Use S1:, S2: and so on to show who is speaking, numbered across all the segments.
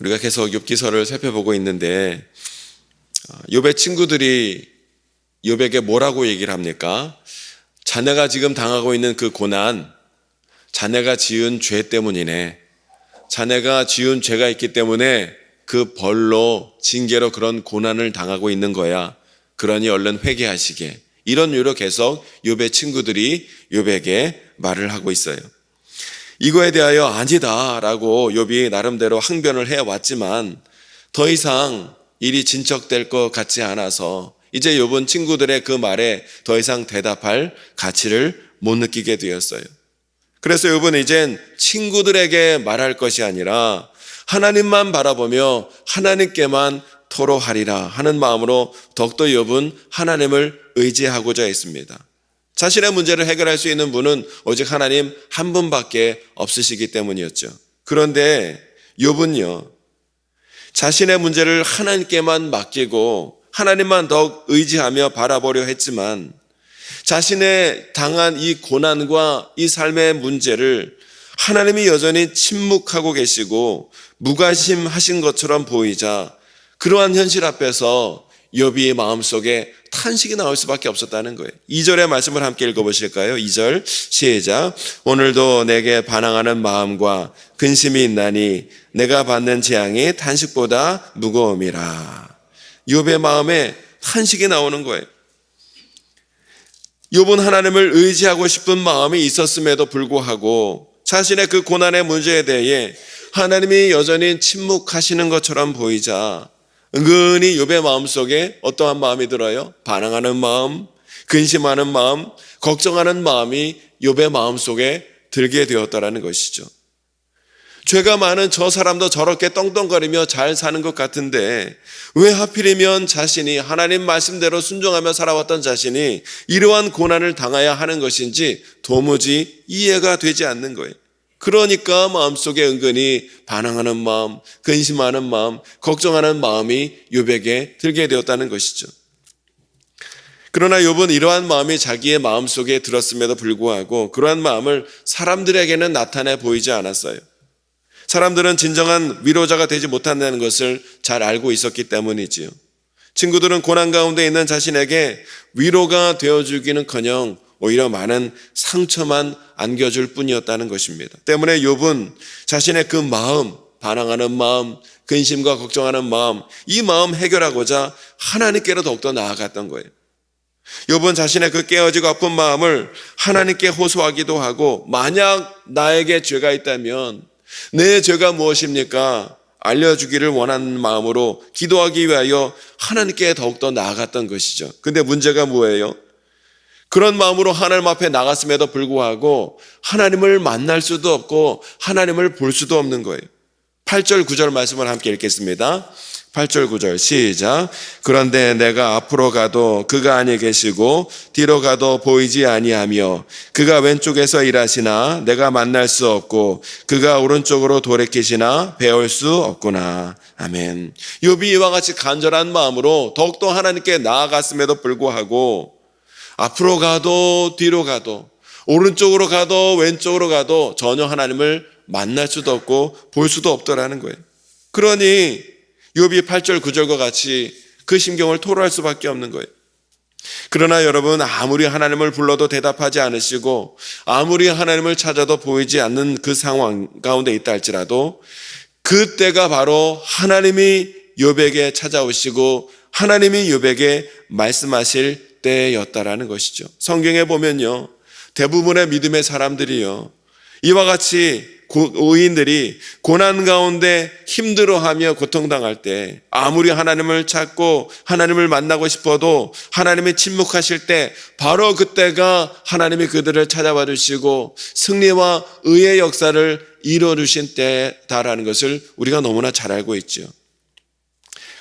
S1: 우리가 계속 욥기서를 살펴보고 있는데 욥의 친구들이 욥에게 뭐라고 얘기를 합니까? 자네가 지금 당하고 있는 그 고난, 자네가 지은 죄 때문이네. 자네가 지은 죄가 있기 때문에 그 벌로, 징계로 그런 고난을 당하고 있는 거야. 그러니 얼른 회개하시게. 이런 이유로 계속 욥의 친구들이 욥에게 말을 하고 있어요. 이거에 대하여 아니다라고 욥이 나름대로 항변을 해왔지만 더 이상 일이 진척될 것 같지 않아서 이제 욥은 친구들의 그 말에 더 이상 대답할 가치를 못 느끼게 되었어요. 그래서 욥은 이젠 친구들에게 말할 것이 아니라 하나님만 바라보며 하나님께만 토로하리라 하는 마음으로 더욱더 욥은 하나님을 의지하고자 했습니다. 자신의 문제를 해결할 수 있는 분은 오직 하나님 한 분밖에 없으시기 때문이었죠. 그런데 욥은요, 자신의 문제를 하나님께만 맡기고 하나님만 더욱 의지하며 바라보려 했지만 자신의 당한 이 고난과 이 삶의 문제를 하나님이 여전히 침묵하고 계시고 무관심하신 것처럼 보이자 그러한 현실 앞에서 욥의 마음속에 탄식이 나올 수밖에 없었다는 거예요. 2절의 말씀을 함께 읽어보실까요? 2절 시작. 오늘도 내게 반항하는 마음과 근심이 있나니 내가 받는 재앙이 탄식보다 무거움이라. 욥의 마음에 탄식이 나오는 거예요. 욥은 하나님을 의지하고 싶은 마음이 있었음에도 불구하고 자신의 그 고난의 문제에 대해 하나님이 여전히 침묵하시는 것처럼 보이자 은근히 욥의 마음속에 어떠한 마음이 들어요? 반항하는 마음, 근심하는 마음, 걱정하는 마음이 욥의 마음속에 들게 되었다라는 것이죠. 죄가 많은 저 사람도 저렇게 떵떵거리며 잘 사는 것 같은데 왜 하필이면 자신이 하나님 말씀대로 순종하며 살아왔던 자신이 이러한 고난을 당해야 하는 것인지 도무지 이해가 되지 않는 거예요. 그러니까 마음속에 은근히 반항하는 마음, 근심하는 마음, 걱정하는 마음이 욥에게 들게 되었다는 것이죠. 그러나 욥은 이러한 마음이 자기의 마음속에 들었음에도 불구하고 그러한 마음을 사람들에게는 나타내 보이지 않았어요. 사람들은 진정한 위로자가 되지 못한다는 것을 잘 알고 있었기 때문이지요. 친구들은 고난 가운데 있는 자신에게 위로가 되어주기는커녕 오히려 많은 상처만 안겨줄 뿐이었다는 것입니다. 때문에 욥은 자신의 그 마음, 반항하는 마음, 근심과 걱정하는 마음, 이 마음 해결하고자 하나님께로 더욱더 나아갔던 거예요. 욥은 자신의 그 깨어지고 아픈 마음을 하나님께 호소하기도 하고 만약 나에게 죄가 있다면 내 죄가 무엇입니까? 알려주기를 원하는 마음으로 기도하기 위하여 하나님께 더욱더 나아갔던 것이죠. 근데 문제가 뭐예요? 그런 마음으로 하나님 앞에 나갔음에도 불구하고 하나님을 만날 수도 없고 하나님을 볼 수도 없는 거예요. 8절 9절 말씀을 함께 읽겠습니다. 8절 9절 시작. 그런데 내가 앞으로 가도 그가 아니 계시고 뒤로 가도 보이지 아니하며 그가 왼쪽에서 일하시나 내가 만날 수 없고 그가 오른쪽으로 돌이키시나 배울 수 없구나. 아멘. 욥이 이와 같이 간절한 마음으로 더욱더 하나님께 나아갔음에도 불구하고 앞으로 가도 뒤로 가도 오른쪽으로 가도 왼쪽으로 가도 전혀 하나님을 만날 수도 없고 볼 수도 없더라는 거예요. 그러니 욥이 8절 9절과 같이 그 심경을 토로할 수밖에 없는 거예요. 그러나 여러분, 아무리 하나님을 불러도 대답하지 않으시고 아무리 하나님을 찾아도 보이지 않는 그 상황 가운데 있다 할지라도 그때가 바로 하나님이 욥에게 찾아오시고 하나님이 욥에게 말씀하실 때였다라는 것이죠. 성경에 보면요, 대부분의 믿음의 사람들이요, 이와 같이 의인들이 고난 가운데 힘들어하며 고통당할 때 아무리 하나님을 찾고 하나님을 만나고 싶어도 하나님이 침묵하실 때 바로 그때가 하나님이 그들을 찾아와 주시고 승리와 의의 역사를 이루어주신 때다라는 것을 우리가 너무나 잘 알고 있죠.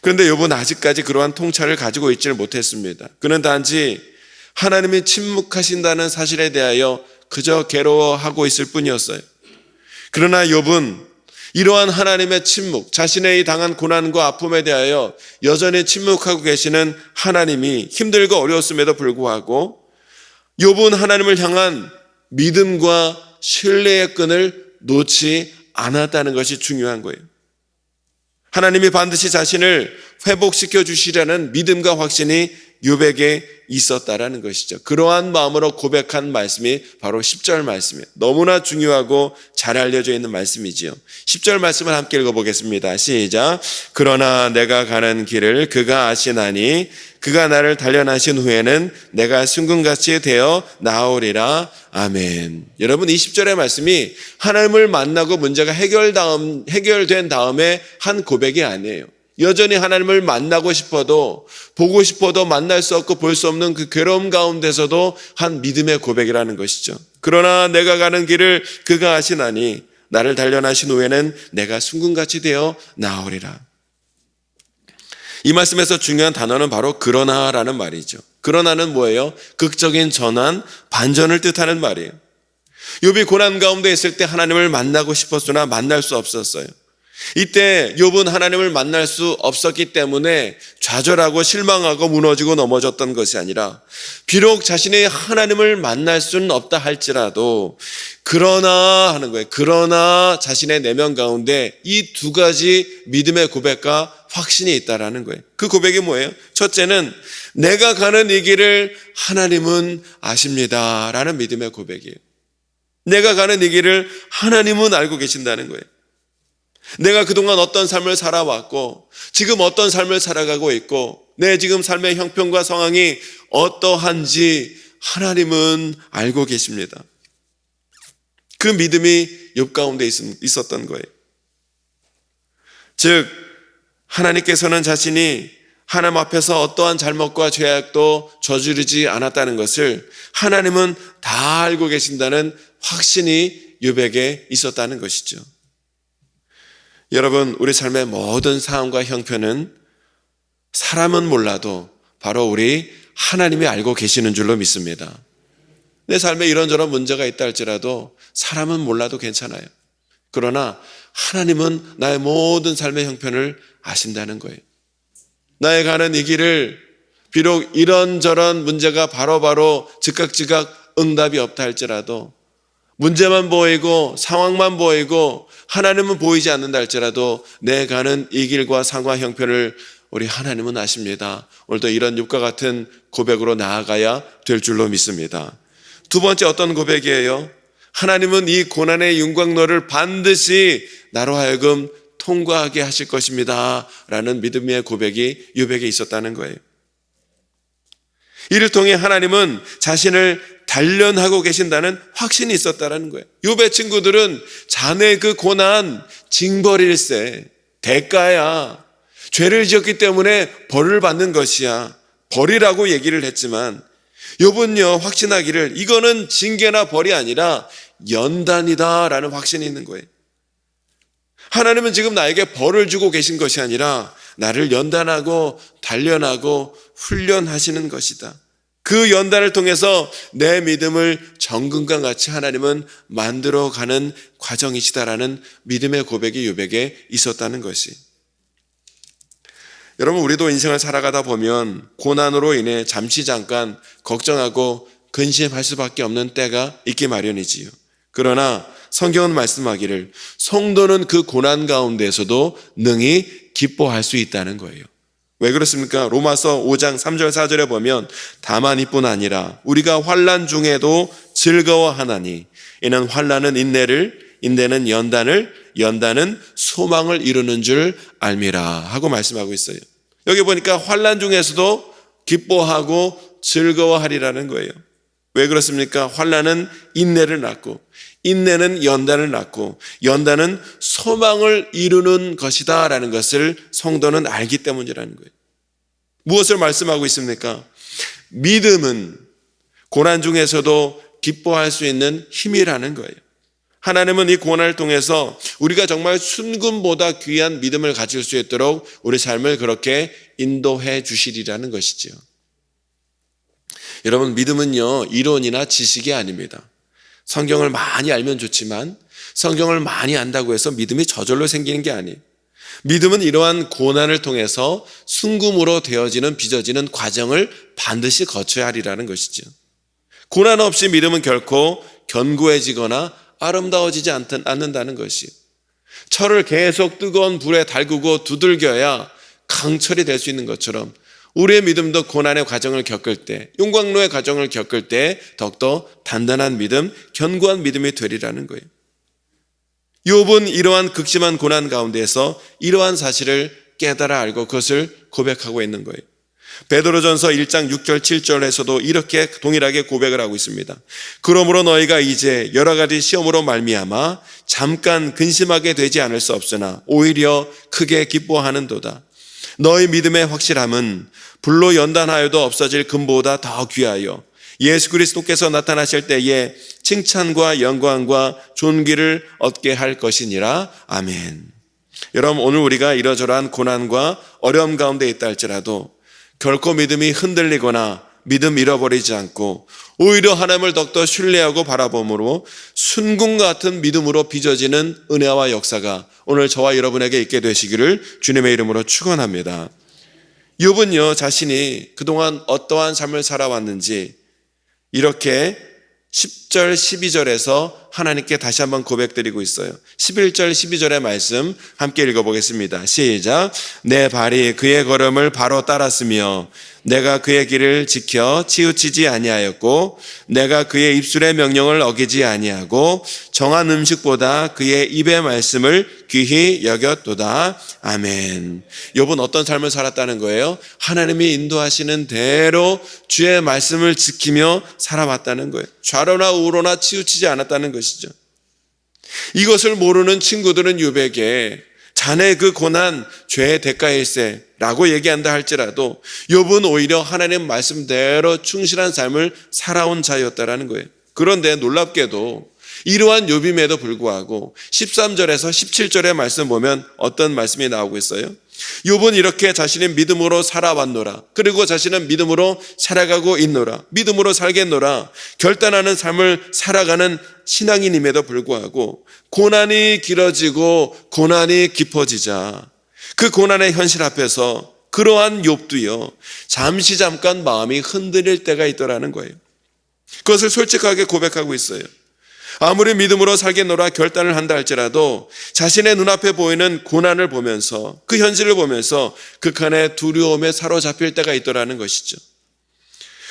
S1: 그런데 욥은 아직까지 그러한 통찰을 가지고 있지를 못했습니다. 그는 단지 하나님이 침묵하신다는 사실에 대하여 그저 괴로워하고 있을 뿐이었어요. 그러나 욥은 이러한 하나님의 침묵, 자신의 이 당한 고난과 아픔에 대하여 여전히 침묵하고 계시는 하나님이 힘들고 어려웠음에도 불구하고 욥은 하나님을 향한 믿음과 신뢰의 끈을 놓지 않았다는 것이 중요한 거예요. 하나님이 반드시 자신을 회복시켜 주시라는 믿음과 확신이 욥에게 있었다라는 것이죠. 그러한 마음으로 고백한 말씀이 바로 10절 말씀이에요. 너무나 중요하고 잘 알려져 있는 말씀이지요. 10절 말씀을 함께 읽어보겠습니다. 시작. 그러나 내가 가는 길을 그가 아시나니 그가 나를 단련하신 후에는 내가 순금같이 되어 나오리라. 아멘. 여러분, 이 10절의 말씀이 하나님을 만나고 문제가 해결된 다음에 한 고백이 아니에요. 여전히 하나님을 만나고 싶어도 보고 싶어도 만날 수 없고 볼 수 없는 그 괴로움 가운데서도 한 믿음의 고백이라는 것이죠. 그러나 내가 가는 길을 그가 아시나니 나를 단련하신 후에는 내가 순금같이 되어 나오리라. 이 말씀에서 중요한 단어는 바로 그러나라는 말이죠. 그러나는 뭐예요? 극적인 전환, 반전을 뜻하는 말이에요. 욥이 고난 가운데 있을 때 하나님을 만나고 싶었으나 만날 수 없었어요. 이때 욥은 하나님을 만날 수 없었기 때문에 좌절하고 실망하고 무너지고 넘어졌던 것이 아니라 비록 자신이 하나님을 만날 수는 없다 할지라도 그러나 하는 거예요. 그러나 자신의 내면 가운데 이 두 가지 믿음의 고백과 확신이 있다라는 거예요. 그 고백이 뭐예요? 첫째는 내가 가는 이 길을 하나님은 아십니다라는 믿음의 고백이에요. 내가 가는 이 길을 하나님은 알고 계신다는 거예요. 내가 그동안 어떤 삶을 살아왔고 지금 어떤 삶을 살아가고 있고 내 지금 삶의 형편과 상황이 어떠한지 하나님은 알고 계십니다. 그 믿음이 욥 가운데 있었던 거예요. 즉 하나님께서는 자신이 하나님 앞에서 어떠한 잘못과 죄악도 저지르지 않았다는 것을 하나님은 다 알고 계신다는 확신이 욥에게 있었다는 것이죠. 여러분, 우리 삶의 모든 상황과 형편은 사람은 몰라도 바로 우리 하나님이 알고 계시는 줄로 믿습니다. 내 삶에 이런저런 문제가 있다 할지라도 사람은 몰라도 괜찮아요. 그러나 하나님은 나의 모든 삶의 형편을 아신다는 거예요. 나의 가는 이 길을 비록 이런저런 문제가 바로바로 즉각 응답이 없다 할지라도 문제만 보이고 상황만 보이고 하나님은 보이지 않는다 할지라도 내 가는 이 길과 상황 형편을 우리 하나님은 아십니다. 오늘도 이런 욥과 같은 고백으로 나아가야 될 줄로 믿습니다. 두 번째 어떤 고백이에요? 하나님은 이 고난의 윤곽로를 반드시 나로 하여금 통과하게 하실 것입니다 라는 믿음의 고백이 욥에게 있었다는 거예요. 이를 통해 하나님은 자신을 단련하고 계신다는 확신이 있었다는 거예요. 욥의 친구들은 자네 그 고난 징벌일세, 대가야, 죄를 지었기 때문에 벌을 받는 것이야, 벌이라고 얘기를 했지만 욥은요 확신하기를 이거는 징계나 벌이 아니라 연단이다 라는 확신이 있는 거예요. 하나님은 지금 나에게 벌을 주고 계신 것이 아니라 나를 연단하고 단련하고 훈련하시는 것이다. 그 연단을 통해서 내 믿음을 정금과 같이 하나님은 만들어가는 과정이시다라는 믿음의 고백이 욥에게 있었다는 것이. 여러분, 우리도 인생을 살아가다 보면 고난으로 인해 잠깐 걱정하고 근심할 수밖에 없는 때가 있기 마련이지요. 그러나 성경은 말씀하기를 성도는 그 고난 가운데서도 능히 기뻐할 수 있다는 거예요. 왜 그렇습니까? 로마서 5장 3절 4절에 보면 다만 이뿐 아니라 우리가 환난 중에도 즐거워하나니 이는 환난은 인내를, 인내는 연단을, 연단은 소망을 이루는 줄 알미라 하고 말씀하고 있어요. 여기 보니까 환난 중에서도 기뻐하고 즐거워하리라는 거예요. 왜 그렇습니까? 환난은 인내를 낳고 인내는 연단을 낳고 연단은 소망을 이루는 것이다 라는 것을 성도는 알기 때문이라는 거예요. 무엇을 말씀하고 있습니까? 믿음은 고난 중에서도 기뻐할 수 있는 힘이라는 거예요. 하나님은 이 고난을 통해서 우리가 정말 순금보다 귀한 믿음을 가질 수 있도록 우리 삶을 그렇게 인도해 주시리라는 것이죠. 여러분, 믿음은요 이론이나 지식이 아닙니다. 성경을 많이 알면 좋지만 성경을 많이 안다고 해서 믿음이 저절로 생기는 게 아니에요. 믿음은 이러한 고난을 통해서 순금으로 되어지는 빚어지는 과정을 반드시 거쳐야 하리라는 것이죠. 고난 없이 믿음은 결코 견고해지거나 아름다워지지 않는다는 것이에요. 철을 계속 뜨거운 불에 달구고 두들겨야 강철이 될 수 있는 것처럼 우리의 믿음도 고난의 과정을 겪을 때, 용광로의 과정을 겪을 때 더욱더 단단한 믿음, 견고한 믿음이 되리라는 거예요. 욥은 이러한 극심한 고난 가운데에서 이러한 사실을 깨달아 알고 그것을 고백하고 있는 거예요. 베드로전서 1장 6절 7절에서도 이렇게 동일하게 고백을 하고 있습니다. 그러므로 너희가 이제 여러 가지 시험으로 말미암아 잠깐 근심하게 되지 않을 수 없으나 오히려 크게 기뻐하는도다. 너희 믿음의 확실함은 불로 연단하여도 없어질 금보다 더 귀하여 예수 그리스도께서 나타나실 때에 칭찬과 영광과 존귀를 얻게 할 것이니라. 아멘. 여러분, 오늘 우리가 이러저러한 고난과 어려움 가운데 있다 할지라도 결코 믿음이 흔들리거나 믿음 잃어버리지 않고 오히려 하나님을 더욱더 신뢰하고 바라봄으로 순금 같은 믿음으로 빚어지는 은혜와 역사가 오늘 저와 여러분에게 있게 되시기를 주님의 이름으로 축원합니다. 욥은요, 자신이 그동안 어떠한 삶을 살아왔는지 이렇게 10절 12절에서 하나님께 다시 한번 고백드리고 있어요. 11절 12절의 말씀 함께 읽어보겠습니다. 시작. 내 발이 그의 걸음을 바로 따랐으며 내가 그의 길을 지켜 치우치지 아니하였고 내가 그의 입술의 명령을 어기지 아니하고 정한 음식보다 그의 입의 말씀을 귀히 여겼도다. 아멘. 욥은 어떤 삶을 살았다는 거예요? 하나님이 인도하시는 대로 주의 말씀을 지키며 살아왔다는 거예요. 좌로나 우로나 치우치지 않았다는 것이죠. 이것을 모르는 친구들은 욥에게 자네 그 고난 죄의 대가일세 라고 얘기한다 할지라도 욥은 오히려 하나님 말씀대로 충실한 삶을 살아온 자였다라는 거예요. 그런데 놀랍게도 이러한 욥임에도 불구하고 13절에서 17절의 말씀 보면 어떤 말씀이 나오고 있어요? 욥은 이렇게 자신의 믿음으로 살아왔노라. 그리고 자신은 믿음으로 살아가고 있노라. 믿음으로 살겠노라. 결단하는 삶을 살아가는 신앙인임에도 불구하고 고난이 길어지고 고난이 깊어지자 그 고난의 현실 앞에서 그러한 욥도요 잠깐 마음이 흔들릴 때가 있더라는 거예요. 그것을 솔직하게 고백하고 있어요. 아무리 믿음으로 살겠노라 결단을 한다 할지라도 자신의 눈앞에 보이는 고난을 보면서 그 현실을 보면서 극한의 두려움에 사로잡힐 때가 있더라는 것이죠.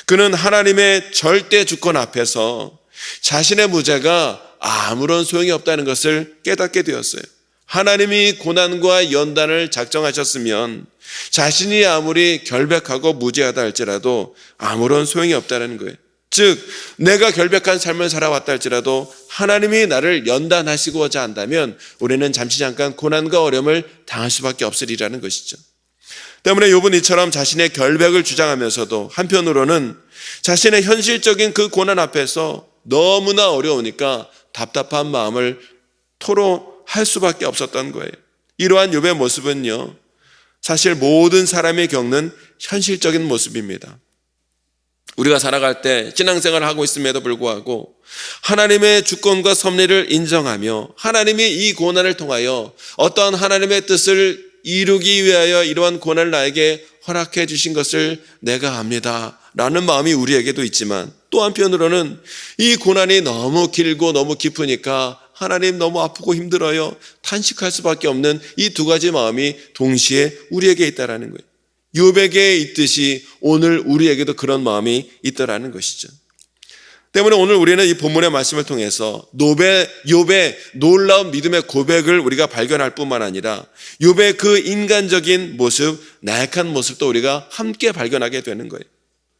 S1: 그는 하나님의 절대 주권 앞에서 자신의 무죄가 아무런 소용이 없다는 것을 깨닫게 되었어요. 하나님이 고난과 연단을 작정하셨으면 자신이 아무리 결백하고 무죄하다 할지라도 아무런 소용이 없다는 거예요. 즉 내가 결백한 삶을 살아왔다 할지라도 하나님이 나를 연단하시고자 한다면 우리는 잠깐 고난과 어려움을 당할 수밖에 없으리라는 것이죠. 때문에 욥은 이처럼 자신의 결백을 주장하면서도 한편으로는 자신의 현실적인 그 고난 앞에서 너무나 어려우니까 답답한 마음을 토로할 수밖에 없었던 거예요. 이러한 욥의 모습은요 사실 모든 사람이 겪는 현실적인 모습입니다. 우리가 살아갈 때 신앙생활을 하고 있음에도 불구하고 하나님의 주권과 섭리를 인정하며 하나님이 이 고난을 통하여 어떠한 하나님의 뜻을 이루기 위하여 이러한 고난을 나에게 허락해 주신 것을 내가 압니다 라는 마음이 우리에게도 있지만 또 한편으로는 이 고난이 너무 길고 너무 깊으니까 하나님 너무 아프고 힘들어요 탄식할 수밖에 없는 이 두 가지 마음이 동시에 우리에게 있다라는 거예요. 욥에게 있듯이 오늘 우리에게도 그런 마음이 있더라는 것이죠. 때문에 오늘 우리는 이 본문의 말씀을 통해서 욥의 놀라운 믿음의 고백을 우리가 발견할 뿐만 아니라 욥의 그 인간적인 모습, 나약한 모습도 우리가 함께 발견하게 되는 거예요.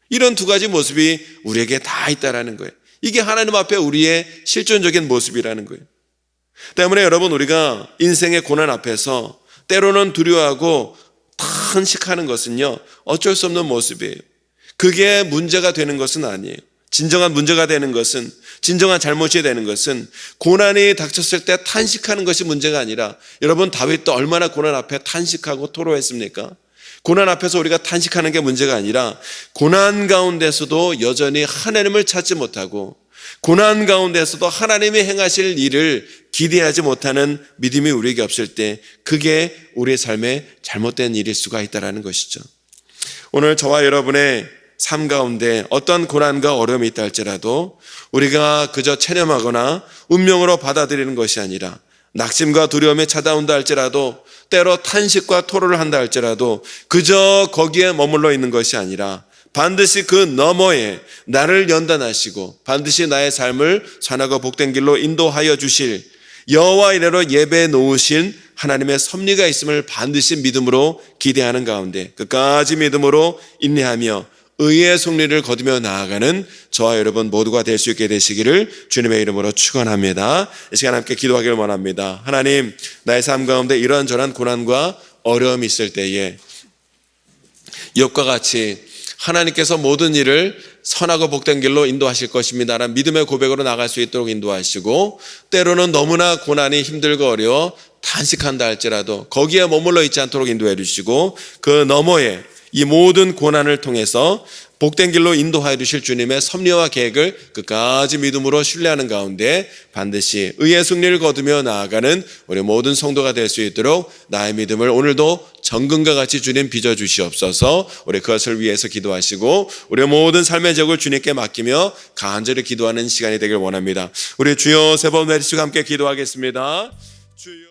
S1: 이런 두 가지 모습이 우리에게 다 있다라는 거예요. 이게 하나님 앞에 우리의 실존적인 모습이라는 거예요. 때문에 여러분 우리가 인생의 고난 앞에서 때로는 두려워하고 탄식하는 것은요 어쩔 수 없는 모습이에요. 그게 문제가 되는 것은 아니에요. 진정한 문제가 되는 것은 진정한 잘못이 되는 것은 고난이 닥쳤을 때 탄식하는 것이 문제가 아니라 여러분 다윗도 얼마나 고난 앞에 탄식하고 토로했습니까? 고난 앞에서 우리가 탄식하는 게 문제가 아니라 고난 가운데서도 여전히 하나님을 찾지 못하고 고난 가운데서도 하나님이 행하실 일을 기대하지 못하는 믿음이 우리에게 없을 때 그게 우리의 삶에 잘못된 일일 수가 있다는 것이죠. 오늘 저와 여러분의 삶 가운데 어떤 고난과 어려움이 있다 할지라도 우리가 그저 체념하거나 운명으로 받아들이는 것이 아니라 낙심과 두려움이 찾아온다 할지라도, 때로 탄식과 토로를 한다 할지라도 그저 거기에 머물러 있는 것이 아니라 반드시 그 너머에 나를 연단하시고 반드시 나의 삶을 선하고 복된 길로 인도하여 주실 여호와 이레로 예배해 놓으신 하나님의 섭리가 있음을 반드시 믿음으로 기대하는 가운데 끝까지 믿음으로 인내하며 의의 승리를 거두며 나아가는 저와 여러분 모두가 될 수 있게 되시기를 주님의 이름으로 축원합니다. 이 시간 함께 기도하기를 원합니다. 하나님, 나의 삶 가운데 이런저런 고난과 어려움이 있을 때에 욥과 같이 하나님께서 모든 일을 선하고 복된 길로 인도하실 것입니다 라는 믿음의 고백으로 나갈 수 있도록 인도하시고, 때로는 너무나 고난이 힘들고 어려워 탄식한다 할지라도 거기에 머물러 있지 않도록 인도해 주시고, 그 너머에 이 모든 고난을 통해서 복된 길로 인도하여 주실 주님의 섭리와 계획을 끝까지 믿음으로 신뢰하는 가운데 반드시 의의 승리를 거두며 나아가는 우리 모든 성도가 될 수 있도록 나의 믿음을 오늘도 정금과 같이 주님 빚어주시옵소서. 우리 그것을 위해서 기도하시고 우리의 모든 삶의 적을 주님께 맡기며 간절히 기도하는 시간이 되길 원합니다. 우리 주여 세 번 외치고 함께 기도하겠습니다. 주여.